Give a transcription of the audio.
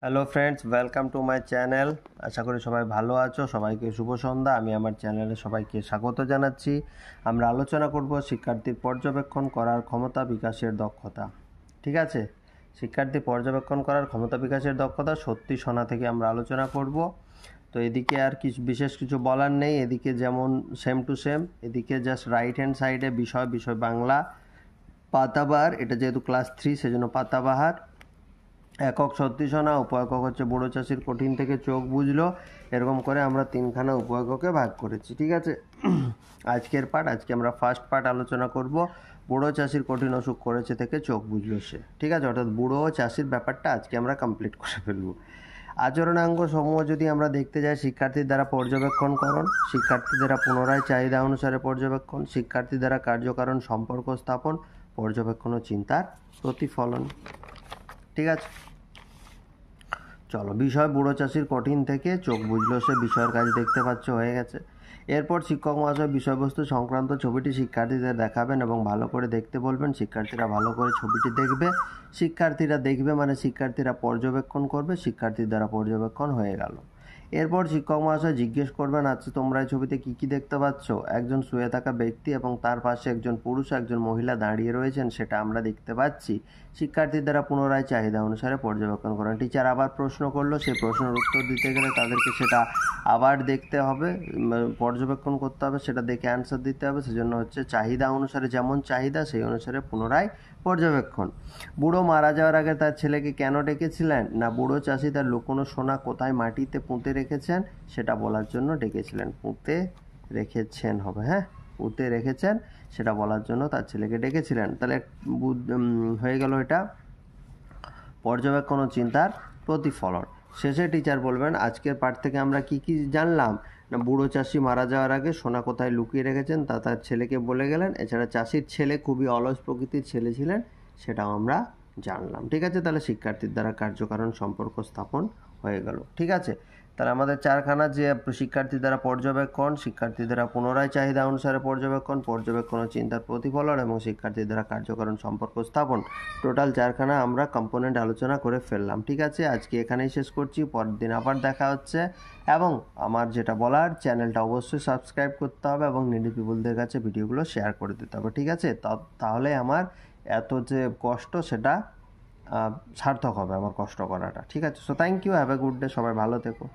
Hello friends, welcome to my channel. আশা করি সবাই ভালো আছো। সবাইকে শুভ সন্ধ্যা। আমি আমার চ্যানেলে সবাইকে স্বাগত জানাচ্ছি। আমরা আলোচনা করব শিক্ষার্থীর পর্যবেক্ষণ করার ক্ষমতা বিকাশের দক্ষতা। ঠিক আছে, শিক্ষার্থী পর্যবেক্ষণ করার ক্ষমতা বিকাশের দক্ষতা সত্যি শোনা থেকে আমরা আলোচনা করব। তো এদিকে আর বিশেষ কিছু বলার নেই। এদিকে যেমন সেম টু সেম, এদিকে জাস্ট রাইট হ্যান্ড সাইডে বিষয় বাংলা পাতাবাহার। এটা যেহেতু ক্লাস 3 সেজন্য পাতাবাহার। একক সত্যি শোনা, উপ-একক হচ্ছে বুড়ো চাষির কঠিন থেকে চোখ বুঝলো। এরকম করে আমরা 3খানা উপ-এককে ভাগ করেছি। ঠিক আছে, আজকে আমরা ফার্স্ট পার্ট আলোচনা করব, বুড়ো চাষির কঠিন অসুখ করেছে থেকে চোখ বুঝলো সে। ঠিক আছে, অর্থাৎ বুড়ো চাষির ব্যাপারটা আজকে আমরা কমপ্লিট করে ফেলবো। আচরণাঙ্গ সমূহ যদি আমরা দেখতে যাই, শিক্ষার্থীর দ্বারা পর্যবেক্ষণকরণ, শিক্ষার্থী দ্বারা পুনরায় চাহিদা অনুসারে পর্যবেক্ষণ, শিক্ষার্থী দ্বারা কার্যকারণ সম্পর্ক স্থাপন, পর্যবেক্ষণ ও চিন্তার প্রতিফলন। ঠিক আছে, চলো। বিষয় বুড়ো চাষির কঠিন থেকে চোখ বুঝলো সে, বিষয়ের কাজ দেখতে পাচ্ছ হয়ে গেছে। এরপর শিক্ষক মহাশয় বিষয়বস্তু সংক্রান্ত ছবিটি শিক্ষার্থীদের দেখাবেন এবং ভালো করে দেখতে বলবেন। শিক্ষার্থীরা ভালো করে ছবিটি দেখবে। শিক্ষার্থীরা দেখবে মানে শিক্ষার্থীরা পর্যবেক্ষণ করবে। শিক্ষার্থীর দ্বারা পর্যবেক্ষণ হয়ে গেল। এরপর শিক্ষক মহাশয় জিজ্ঞেস করবেন, আচ্ছা তোমরা এই ছবিতে কি কি দেখতে পাচ্ছ? একজন শুয়ে থাকা ব্যক্তি এবং তার পাশে একজন পুরুষ একজন মহিলা দাঁড়িয়ে রয়েছেন, সেটা আমরা দেখতে পাচ্ছি। শিক্ষার্থীর দ্বারা পুনরায় চাহিদা অনুসারে পর্যবেক্ষণ করেন। টিচার আবার প্রশ্ন করলো, সেই প্রশ্নের উত্তর দিতে গেলে তাদেরকে সেটা আবার দেখতে হবে, পর্যবেক্ষণ করতে হবে, সেটা দেখে অ্যান্সার দিতে হবে। সেজন্য হচ্ছে চাহিদা অনুসারে, যেমন চাহিদা সেই অনুসারে পুনরায় পর্যবেক্ষণ। বুড়ো মারা যাওয়ার আগে তার ছেলেকে কেন ডেকেছিলেন? না, বুড়ো চাষি তার লুকোনো সোনা কোথায় মাটিতে পুঁতে রেখেছেন সেটা বলার জন্য ডেকেছিলেন। পুঁতে রেখেছেন হবে, হ্যাঁ, পুঁতে রেখেছেন সেটা বলার জন্য তার ছেলেকে ডেকেছিলেন। তাহলে হয়ে গেল এটা পর্যবেক্ষণ ও চিন্তার প্রতিফলন। শেষে টিচার বলবেন, আজকের পাঠ থেকে আমরা কি কি জানলাম? না, বুড়ো চাষি মারা যাওয়ার আগে সোনা কোথায় লুকিয়ে রেখেছেন তা তার ছেলেকে বলে গেলেন। এছাড়া চাষির ছেলে খুবই অলস প্রকৃতির ছেলে ছিলেন, সেটাও আমরা জানলাম। ঠিক আছে, তাহলে শিক্ষার্থীর দ্বারা কার্যকারণ সম্পর্ক স্থাপন হয়ে গেল। ঠিক আছে, তাহলে আমাদের 4খানা যে শিক্ষার্থী দ্বারা পর্যবেক্ষণ, শিক্ষার্থী দ্বারা পুনরায় চাহিদা অনুসারে পর্যবেক্ষণ, পর্যবেক্ষণ ও চিন্তার প্রতিফলন এবং শিক্ষার্থী দ্বারা কার্যকারণ সম্পর্ক স্থাপন, টোটাল 4খানা আমরা কম্পোনেন্ট আলোচনা করে ফেললাম। ঠিক আছে, আজকে এখানেই শেষ করছি। পরের দিন আবার দেখা হচ্ছে। এবং আমার যেটা বলার, চ্যানেলটা অবশ্যই সাবস্ক্রাইব করতে হবে এবং নিডি পিপলদের কাছে ভিডিওগুলো শেয়ার করে দিতে হবে। ঠিক আছে, তাহলে আমার এত যে কষ্ট সেটা সার্থক হবে, আমার কষ্ট করাটা। ঠিক আছে, so thank you, have a good day, সবাই ভালো থেকো।